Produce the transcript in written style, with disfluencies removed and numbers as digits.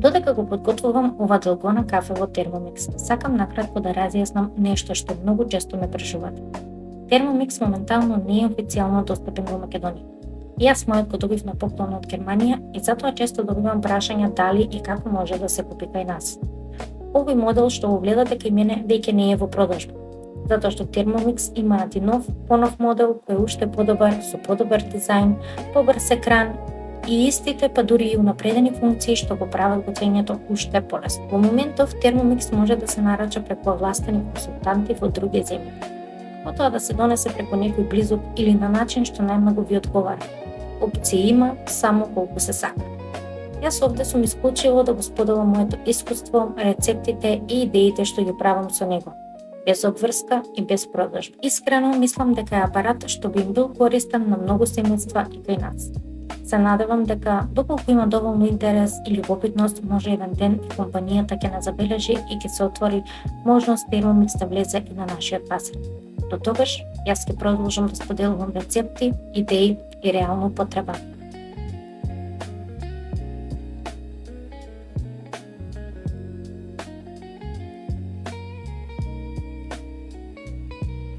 Додека го подготвувам ова џалгона кафе во Термомикс, сакам накратко да разјаснам нешто што многу често ме прашувате. Термомикс моментално не е официјално достапен во Македонија. Јас мојот го добив на поклон од Германија и затоа често добивам прашања дали и како може да се купи кај нас. Овој модел што го гледате кај мене веќе не е во продажба, затоа што Термомикс има понов модел кој е уште подобар, со подобар дизајн, побрз екран и истите па дури и унапредени функции што го прават готвењето уште полесно. Во моментов Термомикс може да се нарача преку овластени консултанти во други земји. Потоа да се донесе преку некој близок или на начин што најмногу ви одговара. Опции има само колку се сака. Јас овде сум исклучиво да го споделам моето искуство, рецептите и идеите што ги правам со него. Без обврска и без продажба. Искрено мислам дека е апарат што би им бил користен на многу семејства и кај нас. Се надевам дека доколку има доволно интерес и љубопитност, може еден ден и компанијата ќе не забележи и ќе се отвори можност Термомикс да влезе и на нашиот пазар. До тогаш, јас ќе продолжам да споделувам рецепти, идеи и реална употреба.